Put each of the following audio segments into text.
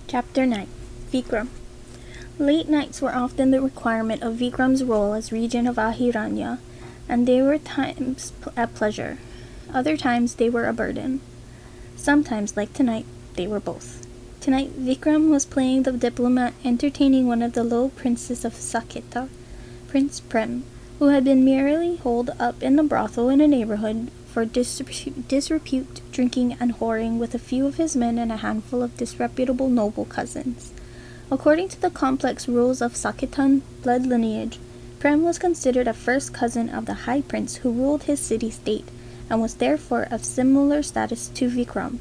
Chapter 9. Vikram. Late nights were often the requirement of Vikram's role as regent of Ahiranya, and they were times a pleasure. Other times they were a burden. Sometimes, like tonight, they were both. Tonight, Vikram was playing the diplomat, entertaining one of the low princes of Saketa, Prince Prem, who had been merely holed up in a brothel in a neighborhood for disrepute, drinking, and whoring with a few of his men and a handful of disreputable noble cousins. According to the complex rules of Saketan blood lineage, Prem was considered a first cousin of the high prince who ruled his city-state, and was therefore of similar status to Vikram.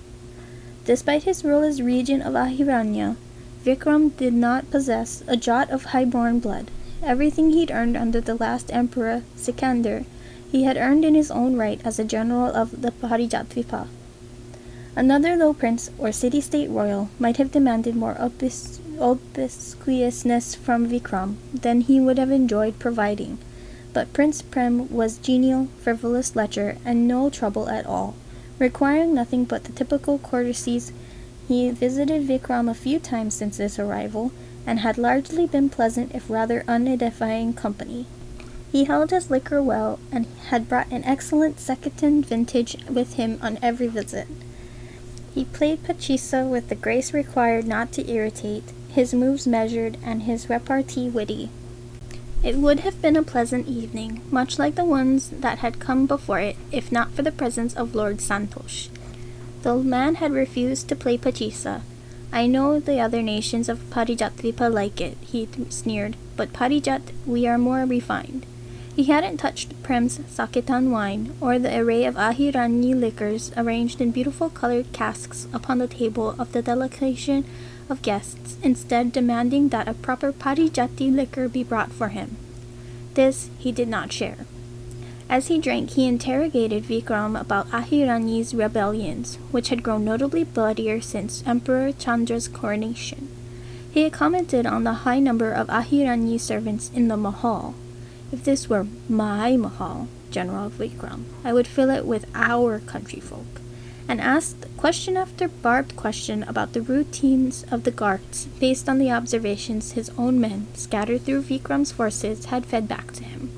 Despite his role as regent of Ahiranya, Vikram did not possess a jot of high-born blood. Everything he'd earned under the last emperor, Sikander, he had earned in his own right as a general of the Parijatvipa. Another low prince or city-state royal might have demanded more obsequiousness from Vikram than he would have enjoyed providing, but Prince Prem was genial, frivolous lecher, and no trouble at all, requiring nothing but the typical courtesies. He visited Vikram a few times since his arrival, and had largely been pleasant if rather unedifying company. He held his liquor well, and had brought an excellent Saketan vintage with him on every visit. He played pachisa with the grace required not to irritate, his moves measured, and his repartee witty. It would have been a pleasant evening, much like the ones that had come before it, if not for the presence of Lord Santosh. The man had refused to play pachisa. "I know the other nations of Parijatvipa like it," he sneered, "but Parijat, we are more refined." He hadn't touched Prem's Saketan wine, or the array of Ahiranyi liquors arranged in beautiful colored casks upon the table of the delectation of guests, instead demanding that a proper Parijati liquor be brought for him. This he did not share. As he drank, he interrogated Vikram about Ahiranyi's rebellions, which had grown notably bloodier since Emperor Chandra's coronation. He had commented on the high number of Ahiranyi servants in the Mahal. "If this were my Mahal, General Vikram, I would fill it with our countryfolk," and asked question after barbed question about the routines of the guards, based on the observations his own men, scattered through Vikram's forces, had fed back to him.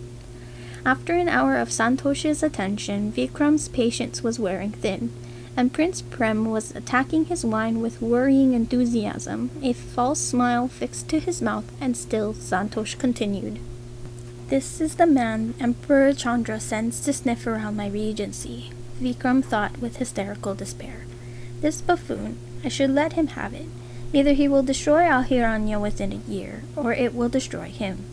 After an hour of Santosh's attention, Vikram's patience was wearing thin, and Prince Prem was attacking his wine with worrying enthusiasm, a false smile fixed to his mouth, and still Santosh continued. "This is the man Emperor Chandra sends to sniff around my regency," Vikram thought with hysterical despair. "This buffoon, I should let him have it. Either he will destroy Ahiranya within a year, or it will destroy him."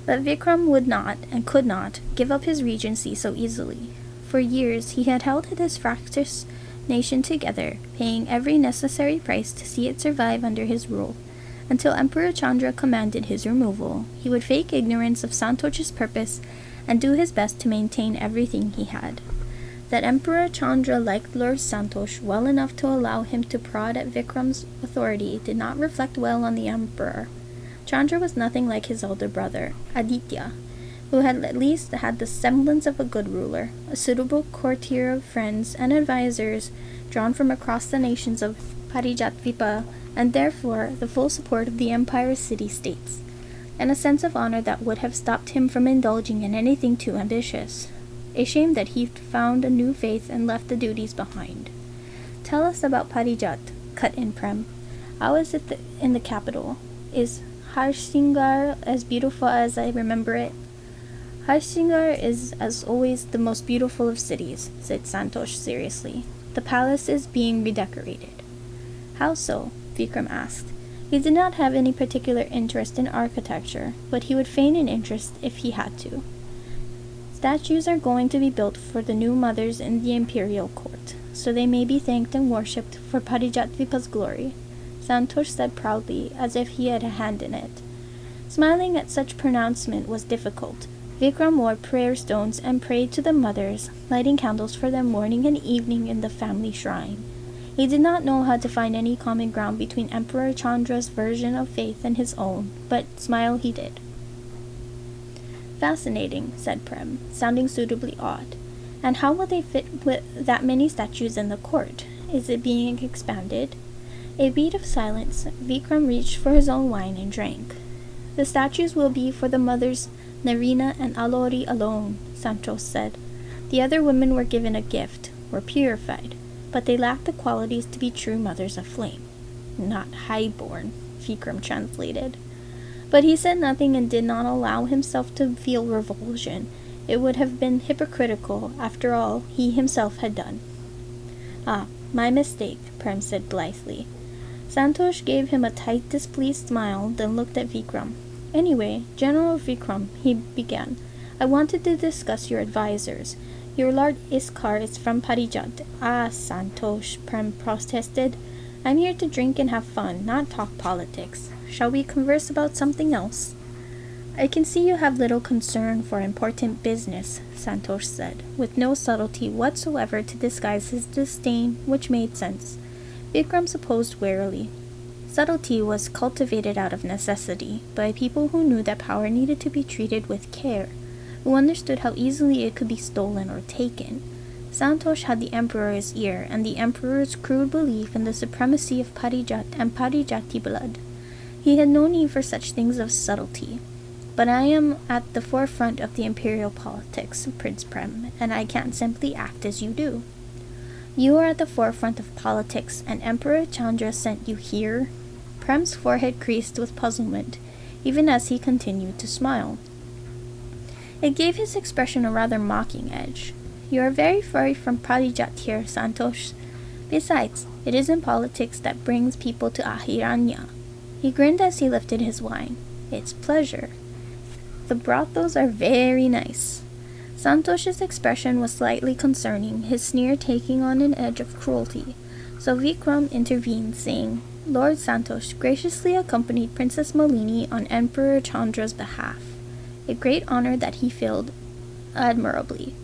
But Vikram would not, and could not, give up his regency so easily. For years he had held this fractious nation together, paying every necessary price to see it survive under his rule. Until Emperor Chandra commanded his removal, he would fake ignorance of Santosh's purpose and do his best to maintain everything he had. That Emperor Chandra liked Lord Santosh well enough to allow him to prod at Vikram's authority did not reflect well on the emperor. Chandra was nothing like his elder brother, Aditya, who had at least had the semblance of a good ruler, a suitable courtier of friends and advisers drawn from across the nations of Parijatvipa, and therefore the full support of the empire's city-states, and a sense of honor that would have stopped him from indulging in anything too ambitious. A shame that he'd found a new faith and left the duties behind. "Tell us about Parijat," cut in Prem. "How is it in the capital? Is Harsingar as beautiful as I remember it?" "Harsingar is, as always, the most beautiful of cities," said Santosh seriously. "The palace is being redecorated." "How so?" Vikram asked. He did not have any particular interest in architecture, but he would feign an interest if he had to. "Statues are going to be built for the new mothers in the imperial court, so they may be thanked and worshipped for Parijatvipa's glory," Santosh said proudly, as if he had a hand in it. Smiling at such pronouncement was difficult. Vikram wore prayer stones and prayed to the mothers, lighting candles for them morning and evening in the family shrine. He did not know how to find any common ground between Emperor Chandra's version of faith and his own, but smile he did. "Fascinating," said Prem, sounding suitably odd. "And how will they fit with that many statues in the court? Is it being expanded?" A beat of silence. Vikram reached for his own wine and drank. The statues will be for the mothers Narina and Alori alone, Santos said. The other women were given a gift, were purified, but they lacked the qualities to be true mothers of flame. Not highborn, Vikram translated. But he said nothing and did not allow himself to feel revulsion. It would have been hypocritical, after all he himself had done. Ah, my mistake, Prem said blithely. Santosh gave him a tight, displeased smile, then looked at Vikram. Anyway, General Vikram, he began, I wanted to discuss your advisors. Your Lord Iskar is from Parijat. Ah, Santosh, Prem protested. I'm here to drink and have fun, not talk politics. Shall we converse about something else? I can see you have little concern for important business, Santosh said, with no subtlety whatsoever to disguise his disdain, which made sense. Vikram supposed warily. Subtlety was cultivated out of necessity, by people who knew that power needed to be treated with care, who understood how easily it could be stolen or taken. Santosh had the emperor's ear and the emperor's crude belief in the supremacy of Parijat and Parijati blood. He had no need for such things of subtlety. But I am at the forefront of the imperial politics, Prince Prem, and I can't simply act as you do. You are at the forefront of politics, and Emperor Chandra sent you here? Prem's forehead creased with puzzlement, even as he continued to smile. It gave his expression a rather mocking edge. You are very far from Parijat here, Santosh. Besides, it isn't politics that brings people to Ahiranya. He grinned as he lifted his wine. It's pleasure. The brothels are very nice. Santosh's expression was slightly concerning, his sneer taking on an edge of cruelty. So Vikram intervened, saying, Lord Santosh graciously accompanied Princess Malini on Emperor Chandra's behalf, a great honor that he filled admirably.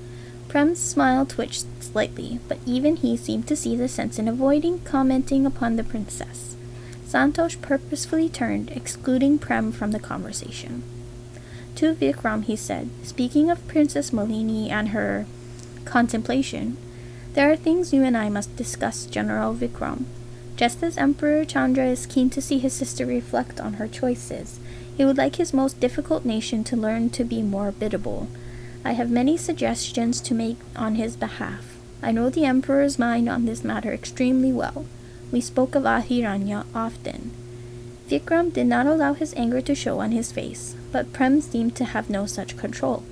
Prem's smile twitched slightly, but even he seemed to see the sense in avoiding commenting upon the princess. Santosh purposefully turned, excluding Prem from the conversation. To Vikram he said, speaking of Princess Malini and her contemplation, there are things you and I must discuss, General Vikram. Just as Emperor Chandra is keen to see his sister reflect on her choices, he would like his most difficult nation to learn to be more biddable. I have many suggestions to make on his behalf. I know the Emperor's mind on this matter extremely well. We spoke of Ahiranya often. Vikram did not allow his anger to show on his face, but Prem seemed to have no such control.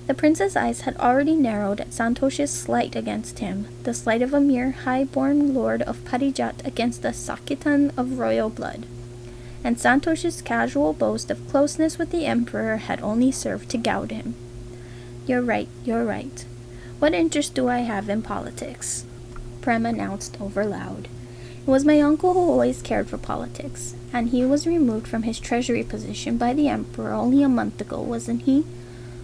The prince's eyes had already narrowed at Santosh's slight against him, the slight of a mere high-born lord of Parijat against a Sakitan of royal blood. And Santosh's casual boast of closeness with the emperor had only served to goad him. You're right. What interest do I have in politics? Prem announced over loud. It was my uncle who always cared for politics, and he was removed from his treasury position by the emperor only a month ago, wasn't he?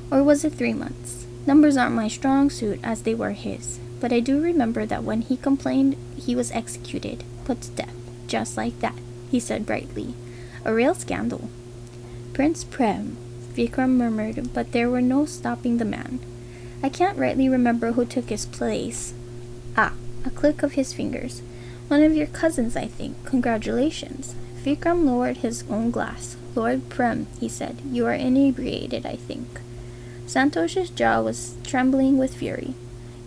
Or was it 3 months? Numbers aren't my strong suit, as they were his, but I do remember that when he complained, he was executed, put to death, just like that, he said brightly. A real scandal. Prince Prem, Vikram murmured, but there were no stopping the man. I can't rightly remember who took his place. Ah, a click of his fingers. One of your cousins, I think. Congratulations. Vikram lowered his own glass. Lord Prem, he said, you are inebriated, I think. Santosh's jaw was trembling with fury.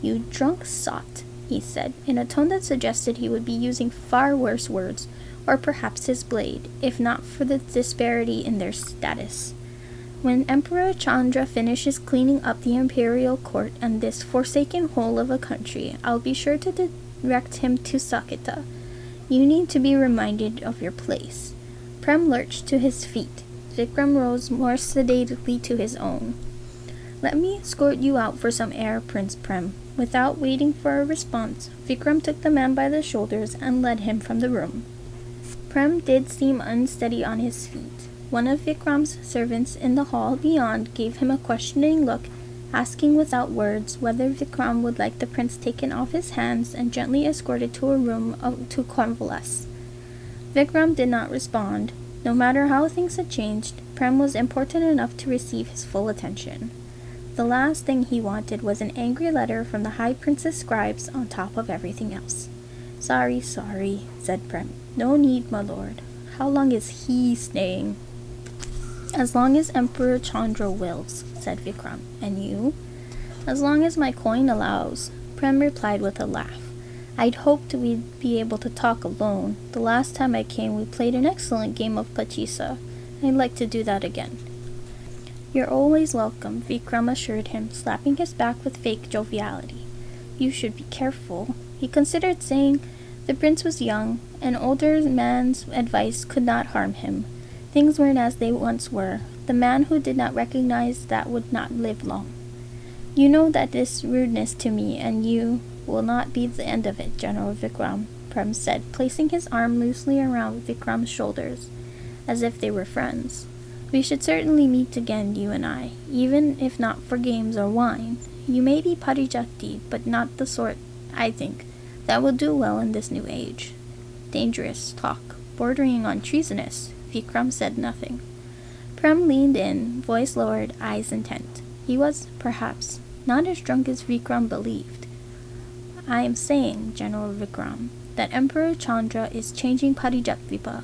You drunk sot, he said, in a tone that suggested he would be using far worse words, or perhaps his blade, if not for the disparity in their status. When Emperor Chandra finishes cleaning up the imperial court and this forsaken hole of a country, I'll be sure to direct him to Saketa. You need to be reminded of your place. Prem lurched to his feet. Vikram rose more sedately to his own. Let me escort you out for some air, Prince Prem. Without waiting for a response, Vikram took the man by the shoulders and led him from the room. Prem did seem unsteady on his feet. One of Vikram's servants in the hall beyond gave him a questioning look, asking without words whether Vikram would like the prince taken off his hands and gently escorted to a room to convalesce. Vikram did not respond. No matter how things had changed, Prem was important enough to receive his full attention. The last thing he wanted was an angry letter from the High Prince's scribes on top of everything else. Sorry, said Prem. No need, my lord. How long is he staying? As long as Emperor Chandra wills, said Vikram. And you? As long as my coin allows, Prem replied with a laugh. I'd hoped we'd be able to talk alone. The last time I came, we played an excellent game of Pachisa. I'd like to do that again. You're always welcome, Vikram assured him, slapping his back with fake joviality. You should be careful. He considered saying the prince was young. An older man's advice could not harm him. Things weren't as they once were. The man who did not recognize that would not live long. You know that this rudeness to me and you will not be the end of it, General Vikram, Prem said, placing his arm loosely around Vikram's shoulders, as if they were friends. We should certainly meet again, you and I, even if not for games or wine. You may be Parijati, but not the sort, I think, that will do well in this new age. Dangerous talk, bordering on treasonous. Vikram said nothing. Prem leaned in, voice lowered, eyes intent. He was, perhaps, not as drunk as Vikram believed. I am saying, General Vikram, that Emperor Chandra is changing Parijatvipa.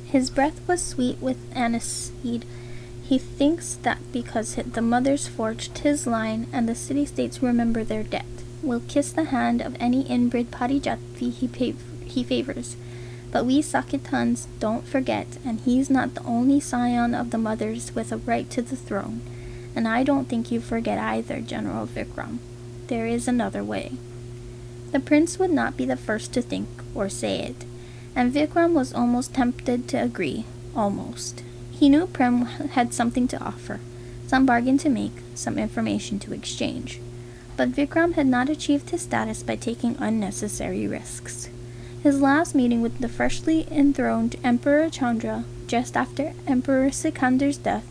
His breath was sweet with aniseed. He thinks that because the mothers forged his line and the city-states remember their debt, will kiss the hand of any inbred Parijatvi he favors. But we Sakitans don't forget, and he's not the only scion of the mothers with a right to the throne. And I don't think you forget either, General Vikram. There is another way. The prince would not be the first to think or say it, and Vikram was almost tempted to agree. Almost. He knew Prem had something to offer, some bargain to make, some information to exchange. But Vikram had not achieved his status by taking unnecessary risks. His last meeting with the freshly enthroned Emperor Chandra, just after Emperor Sikandar's death,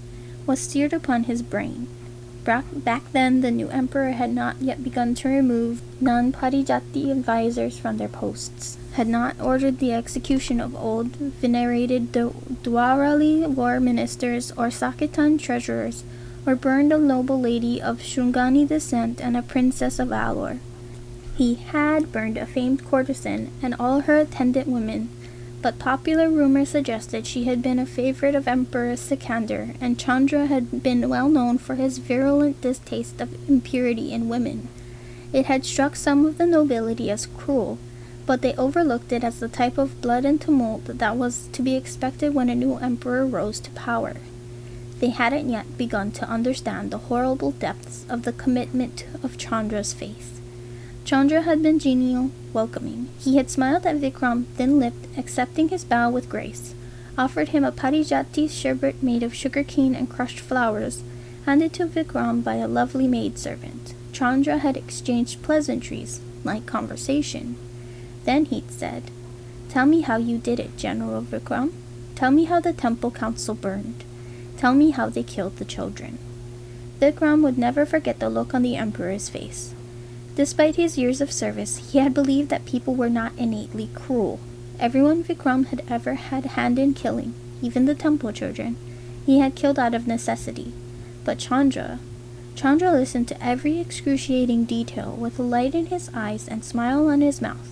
was seared upon his brain. Back then, the new emperor had not yet begun to remove non-Parijati advisors from their posts, had not ordered the execution of old, venerated Dwarali war ministers or Sakitan treasurers, or burned a noble lady of Shungani descent and a princess of Alor. He had burned a famed courtesan and all her attendant women, but popular rumor suggested she had been a favorite of Emperor Sikandar, and Chandra had been well known for his virulent distaste of impurity in women. It had struck some of the nobility as cruel, but they overlooked it as the type of blood and tumult that was to be expected when a new emperor rose to power. They hadn't yet begun to understand the horrible depths of the commitment of Chandra's faith. Chandra had been genial, welcoming. He had smiled at Vikram, thin-lipped, accepting his bow with grace, offered him a Parijati sherbet made of sugar-cane and crushed flowers, handed to Vikram by a lovely maidservant. Chandra had exchanged pleasantries, like conversation. Then he'd said, Tell me how you did it, General Vikram. Tell me how the temple council burned. Tell me how they killed the children. Vikram would never forget the look on the emperor's face. Despite his years of service, he had believed that people were not innately cruel. Everyone Vikram had ever had hand in killing, even the temple children, he had killed out of necessity. But Chandra listened to every excruciating detail with a light in his eyes and smile on his mouth,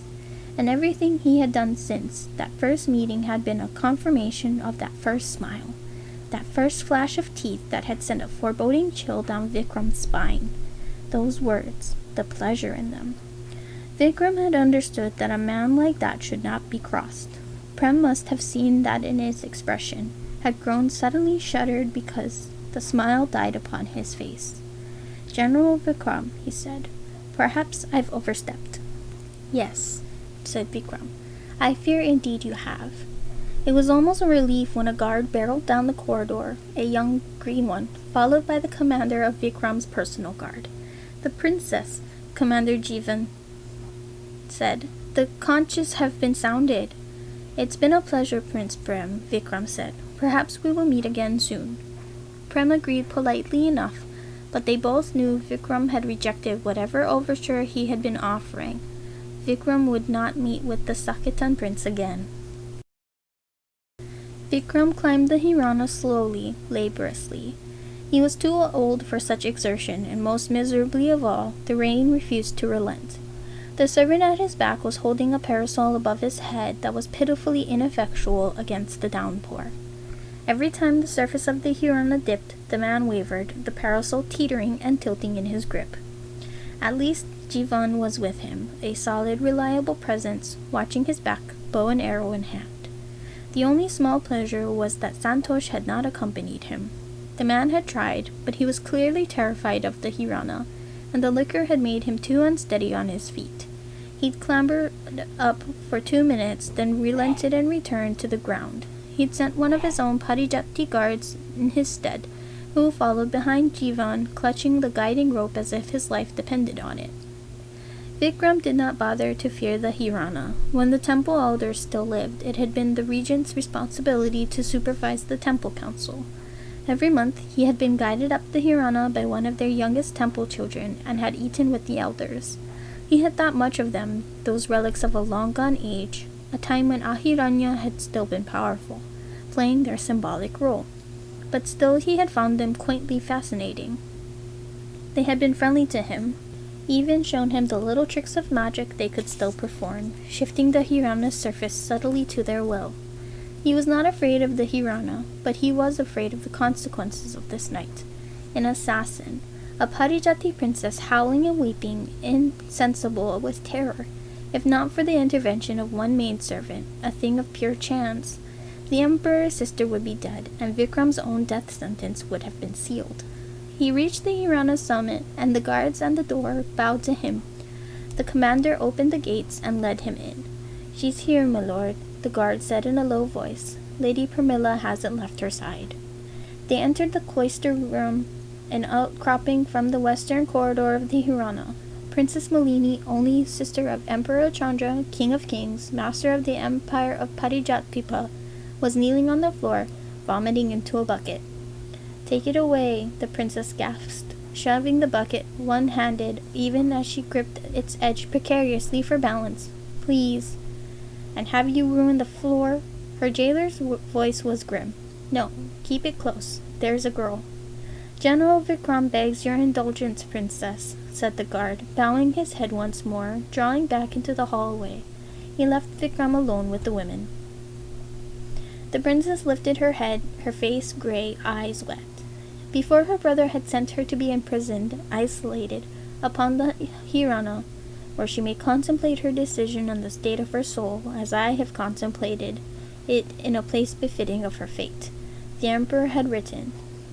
and everything he had done since that first meeting had been a confirmation of that first smile, that first flash of teeth that had sent a foreboding chill down Vikram's spine. Those words, the pleasure in them. Vikram had understood that a man like that should not be crossed. Prem must have seen that in his expression, had grown suddenly shuddered because the smile died upon his face. General Vikram, he said, perhaps I've overstepped. Yes, said Vikram. I fear indeed you have. It was almost a relief when a guard barreled down the corridor, a young green one, followed by the commander of Vikram's personal guard. The princess, Commander Jivan said. The conches have been sounded. It's been a pleasure, Prince Prem, Vikram said. Perhaps we will meet again soon. Prem agreed politely enough, but they both knew Vikram had rejected whatever overture he had been offering. Vikram would not meet with the Sakitan prince again. Vikram climbed the Hirana slowly, laboriously. He was too old for such exertion, and most miserably of all, the rain refused to relent. The servant at his back was holding a parasol above his head that was pitifully ineffectual against the downpour. Every time the surface of the Hirana dipped, the man wavered, the parasol teetering and tilting in his grip. At least Jivan was with him, a solid, reliable presence, watching his back, bow and arrow in hand. The only small pleasure was that Santosh had not accompanied him. The man had tried, but he was clearly terrified of the Hirana, and the liquor had made him too unsteady on his feet. He'd clambered up for 2 minutes, then relented and returned to the ground. He'd sent one of his own Parijati guards in his stead, who followed behind Jivan, clutching the guiding rope as if his life depended on it. Vikram did not bother to fear the Hirana. When the temple elders still lived, it had been the regent's responsibility to supervise the temple council. Every month he had been guided up the Hirana by one of their youngest temple children and had eaten with the elders. He had thought much of them, those relics of a long-gone age, a time when Ahiranya had still been powerful, playing their symbolic role. But still he had found them quaintly fascinating. They had been friendly to him, even shown him the little tricks of magic they could still perform, shifting the Hirana's surface subtly to their will. He was not afraid of the Hirana, but he was afraid of the consequences of this night. An assassin, a Parijati princess howling and weeping, insensible with terror. If not for the intervention of one maidservant, a thing of pure chance, the emperor's sister would be dead, and Vikram's own death sentence would have been sealed. He reached the Hirana's summit, and the guards at the door bowed to him. The commander opened the gates and led him in. "She's here, my lord," the guard said in a low voice. "Lady Pramila hasn't left her side." They entered the cloister room, an outcropping from the western corridor of the Hirana. Princess Malini, only sister of Emperor Chandra, King of Kings, master of the empire of Parijatpipa, was kneeling on the floor, vomiting into a bucket. "Take it away," the princess gasped, shoving the bucket one-handed, even as she gripped its edge precariously for balance. "Please." "And have you ruined the floor?" Her jailer's voice was grim. "No, keep it close. There's a girl." "General Vikram begs your indulgence, princess," said the guard, bowing his head once more, drawing back into the hallway. He left Vikram alone with the women. The princess lifted her head, her face gray, eyes wet. Before her brother had sent her to be imprisoned, isolated, upon the Hirana, where she may contemplate her decision on the state of her soul, as I have contemplated it in a place befitting of her fate. The emperor had written.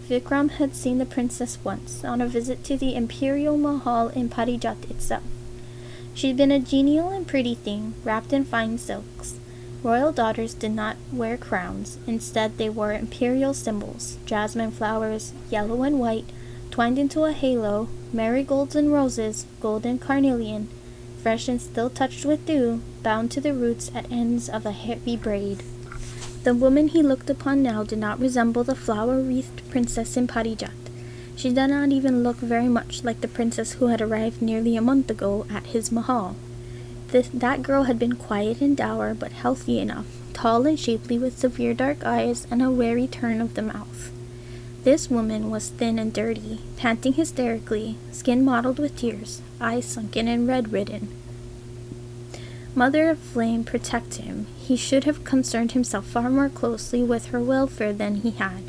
Vikram had seen the princess once, on a visit to the imperial mahal in Parijat itself. She'd been a genial and pretty thing, wrapped in fine silks. Royal daughters did not wear crowns. Instead, they wore imperial symbols, jasmine flowers, yellow and white, twined into a halo, marigolds and roses, gold and carnelian, fresh and still touched with dew, bound to the roots at ends of a heavy braid. The woman he looked upon now did not resemble the flower-wreathed princess in Parijat. She did not even look very much like the princess who had arrived nearly a month ago at his mahal. That girl had been quiet and dour, but healthy enough, tall and shapely with severe dark eyes and a wary turn of the mouth. This woman was thin and dirty, panting hysterically, skin mottled with tears, eyes sunken and red-ridden. Mother of Flame, protect him. He should have concerned himself far more closely with her welfare than he had.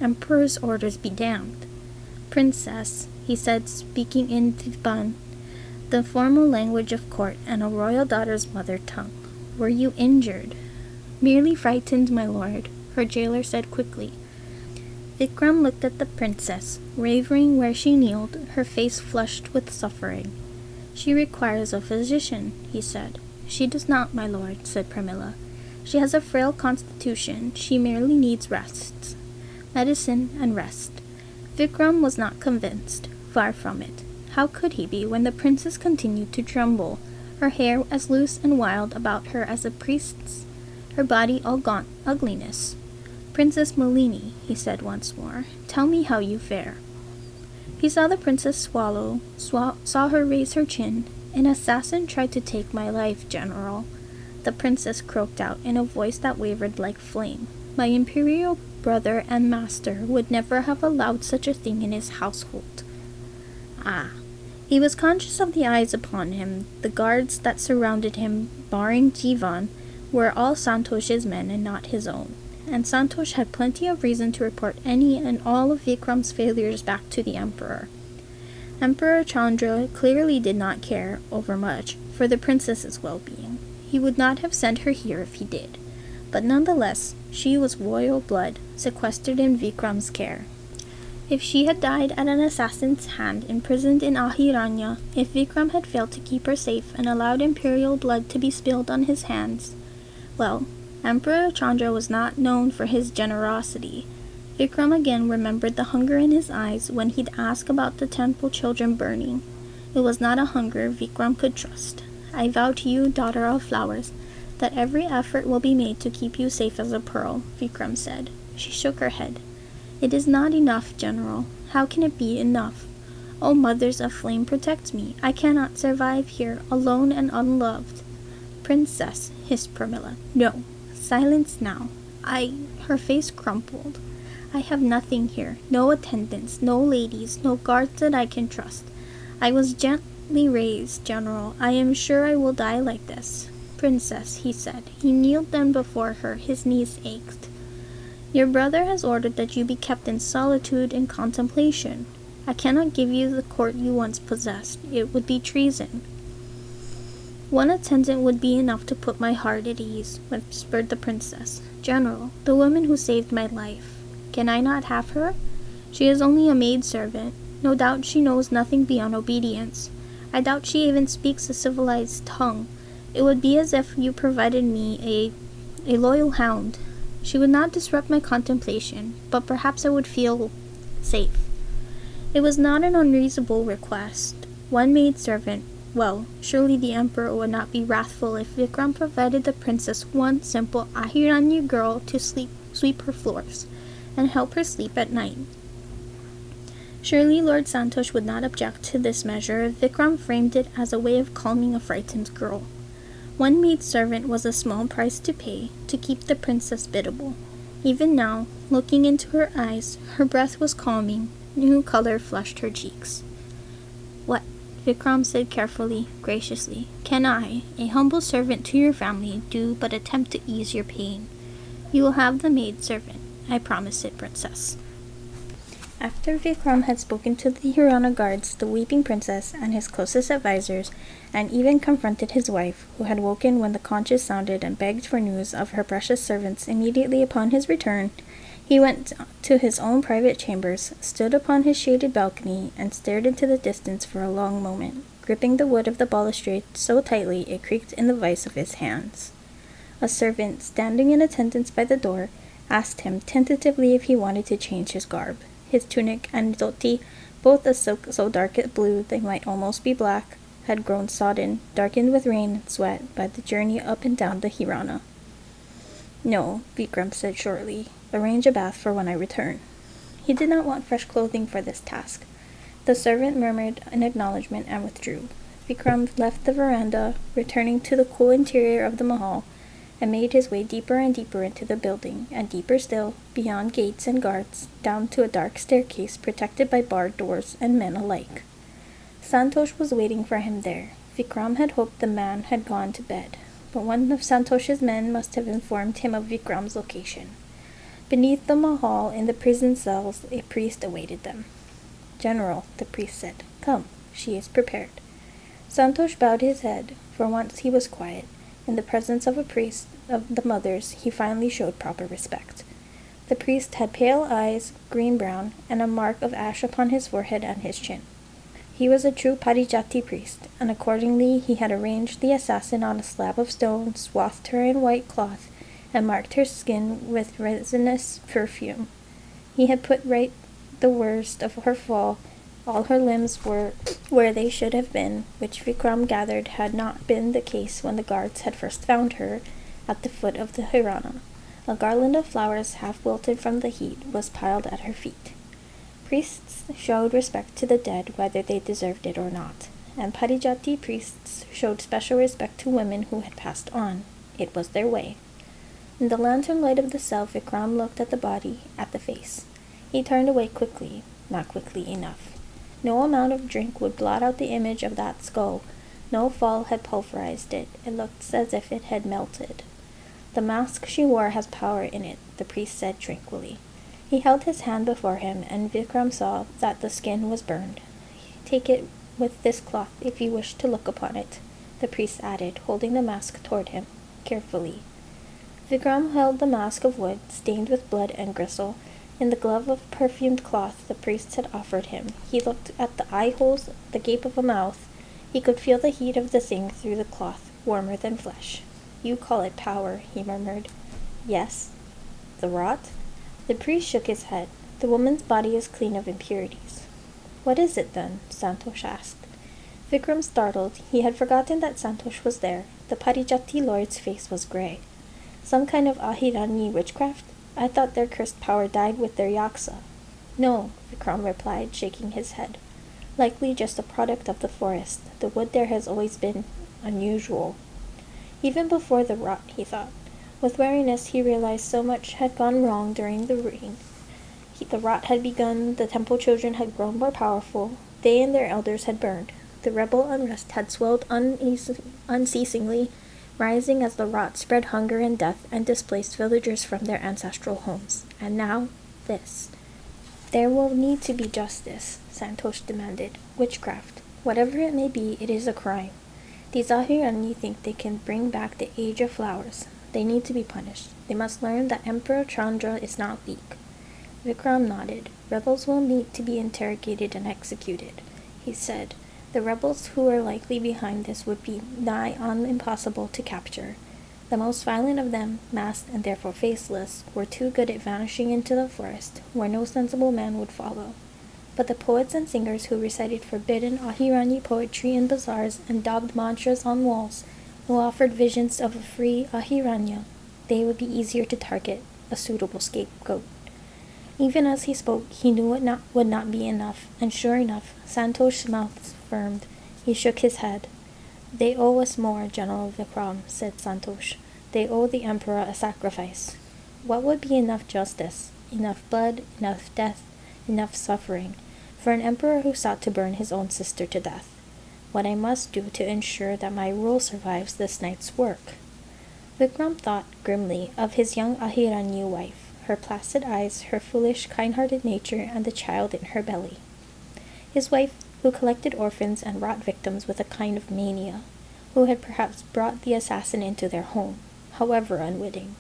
Emperor's orders be damned. Princess, he said, speaking in Tibetan, the formal language of court and a royal daughter's mother tongue. Were you injured? Merely frightened, my lord, her jailer said quickly. Vikram looked at the princess, wavering where she kneeled, her face flushed with suffering. She requires a physician, he said. She does not, my lord, said Pramila. She has a frail constitution. She merely needs rest. Medicine and rest. Vikram was not convinced. Far from it. How could he be when the princess continued to tremble, her hair as loose and wild about her as a priest's, her body all gaunt ugliness? Princess Malini, he said once more, tell me how you fare. He saw the princess swallow, saw her raise her chin. An assassin tried to take my life, General. The princess croaked out in a voice that wavered like flame. My imperial brother and master would never have allowed such a thing in his household. Ah, He was conscious of the eyes upon him. The guards that surrounded him, barring Jivan, were all Santosh's men and not his own, and Santosh had plenty of reason to report any and all of Vikram's failures back to the emperor. Emperor Chandra clearly did not care overmuch for the princess's well-being. He would not have sent her here if he did, but nonetheless, she was royal blood, sequestered in Vikram's care. If she had died at an assassin's hand imprisoned in Ahiranya, if Vikram had failed to keep her safe and allowed imperial blood to be spilled on his hands, well, Emperor Chandra was not known for his generosity. Vikram again remembered the hunger in his eyes when he'd asked about the temple children burning. It was not a hunger Vikram could trust. I vow to you, daughter of flowers, that every effort will be made to keep you safe as a pearl, Vikram said. She shook her head. It is not enough, General. How can it be enough? O mothers of flame, protect me. I cannot survive here, alone and unloved. Princess, hissed Pramila. No, silence now. Her face crumpled. I have nothing here, no attendants, no ladies, no guards that I can trust. I was gently raised, General. I am sure I will die like this. Princess, he said. He kneeled then before her, his knees ached. Your brother has ordered that you be kept in solitude and contemplation. I cannot give you the court you once possessed. It would be treason. One attendant would be enough to put my heart at ease, whispered the princess. General, the woman who saved my life. Can I not have her? She is only a maidservant. No doubt she knows nothing beyond obedience. I doubt she even speaks a civilized tongue. It would be as if you provided me a loyal hound. She would not disrupt my contemplation, but perhaps I would feel safe. It was not an unreasonable request. One maidservant. Well, surely the emperor would not be wrathful if Vikram provided the princess one simple Ahiranya girl to sweep her floors and help her sleep at night. Surely Lord Santosh would not object to this measure if Vikram framed it as a way of calming a frightened girl. One maidservant was a small price to pay to keep the princess biddable. Even now, looking into her eyes, her breath was calming, new color flushed her cheeks. What? Vikram said carefully, graciously. Can I, a humble servant to your family, do but attempt to ease your pain? You will have the maidservant. I promise it, princess. After Vikram had spoken to the Hirana guards, the weeping princess, and his closest advisors, and even confronted his wife, who had woken when the conches sounded and begged for news of her precious servants immediately upon his return, he went to his own private chambers, stood upon his shaded balcony, and stared into the distance for a long moment, gripping the wood of the balustrade so tightly it creaked in the vice of his hands. A servant, standing in attendance by the door, asked him tentatively if he wanted to change his garb. His tunic and dhoti, both a silk so dark at blue they might almost be black, had grown sodden, darkened with rain and sweat by the journey up and down the Hirana. No, Vikram said shortly. Arrange a bath for when I return. He did not want fresh clothing for this task. The servant murmured an acknowledgment and withdrew. Vikram left the veranda, returning to the cool interior of the mahal, and made his way deeper and deeper into the building, and deeper still, beyond gates and guards, down to a dark staircase protected by barred doors and men alike. Santosh was waiting for him there. Vikram had hoped the man had gone to bed, but one of Santosh's men must have informed him of Vikram's location. Beneath the mahal, in the prison cells, a priest awaited them. General, the priest said, come, she is prepared. Santosh bowed his head. For once he was quiet. In the presence of a priest of the mothers, he finally showed proper respect. The priest had pale eyes, green-brown, and a mark of ash upon his forehead and his chin. He was a true Parijati priest, and accordingly he had arranged the assassin on a slab of stone, swathed her in white cloth, and marked her skin with resinous perfume. He had put right the worst of her fall. All her limbs were where they should have been, which Vikram gathered had not been the case when the guards had first found her at the foot of the Hirana. A garland of flowers, half wilted from the heat, was piled at her feet. Priests showed respect to the dead whether they deserved it or not, and Parijati priests showed special respect to women who had passed on. It was their way. In the lantern light of the cell, Vikram looked at the body, at the face. He turned away quickly, not quickly enough. No amount of drink would blot out the image of that skull. No fall had pulverized it. It looked as if it had melted. The mask she wore has power in it, the priest said tranquilly. He held his hand before him, and Vikram saw that the skin was burned. Take it with this cloth if you wish to look upon it, the priest added, holding the mask toward him, carefully. Vikram held the mask of wood, stained with blood and gristle, in the glove of perfumed cloth the priest had offered him. He looked at the eye holes, the gape of a mouth. He could feel the heat of the thing through the cloth, warmer than flesh. You call it power, he murmured. Yes. The rot? The priest shook his head. The woman's body is clean of impurities. What is it, then? Santosh asked. Vikram startled. He had forgotten that Santosh was there. The Parijati lord's face was gray. Some kind of Ahirani witchcraft? I thought their cursed power died with their yaksa. No, Vikram replied, shaking his head. Likely just a product of the forest. The wood there has always been unusual. Even before the rot, he thought. With wariness he realized so much had gone wrong during the reign. The rot had begun, the temple children had grown more powerful, they and their elders had burned. The rebel unrest had swelled unceasingly, rising as the rot spread hunger and death and displaced villagers from their ancestral homes. And now, this. There will need to be justice, Santosh demanded. Witchcraft. Whatever it may be, it is a crime. These Ahirani think they can bring back the age of flowers. They need to be punished. They must learn that Emperor Chandra is not weak. Vikram nodded. Rebels will need to be interrogated and executed, he said. The rebels who are likely behind this would be nigh on impossible to capture. The most violent of them, masked and therefore faceless, were too good at vanishing into the forest, where no sensible man would follow. But the poets and singers who recited forbidden Ahirani poetry in bazaars and daubed mantras on walls, who offered visions of a free Ahiranya, they would be easier to target, a suitable scapegoat. Even as he spoke, he knew it would not be enough, and sure enough, Santosh's mouth firmed. He shook his head. They owe us more, General Vikram, said Santosh. They owe the Emperor a sacrifice. What would be enough justice, enough blood, enough death, enough suffering, for an emperor who sought to burn his own sister to death? What I must do to ensure that my rule survives this night's work. Vikram thought grimly of his young Ahirani wife, her placid eyes, her foolish, kind-hearted nature, and the child in her belly. His wife, who collected orphans and rot victims with a kind of mania, who had perhaps brought the assassin into their home, however unwitting.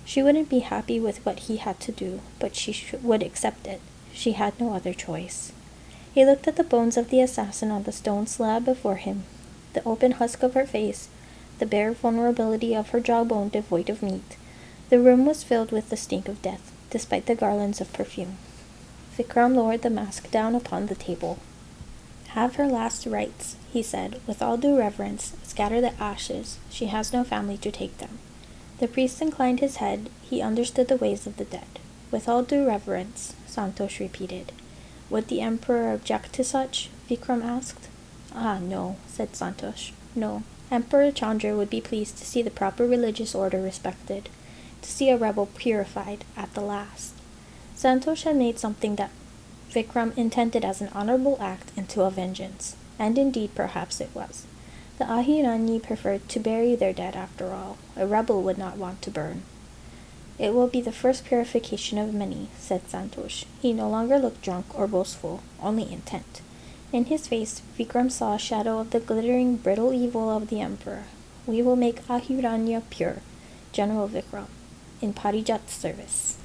She wouldn't be happy with what he had to do, but she would accept it. She had no other choice. He looked at the bones of the assassin on the stone slab before him, the open husk of her face, the bare vulnerability of her jawbone devoid of meat. The room was filled with the stink of death, despite the garlands of perfume. Vikram lowered the mask down upon the table. Have her last rites, he said, with all due reverence. Scatter the ashes. She has no family to take them. The priest inclined his head. He understood the ways of the dead. With all due reverence, Santosh repeated. Would the emperor object to such? Vikram asked. Ah, no, said Santosh. No. Emperor Chandra would be pleased to see the proper religious order respected, to see a rebel purified at the last. Santosh had made something that Vikram intended as an honorable act into a vengeance, and indeed perhaps it was. The Ahirani preferred to bury their dead after all. A rebel would not want to burn. It will be the first purification of many, said Santosh. He no longer looked drunk or boastful, only intent. In his face, Vikram saw a shadow of the glittering, brittle evil of the emperor. We will make Ahiranya pure, General Vikram, in Parijat's service.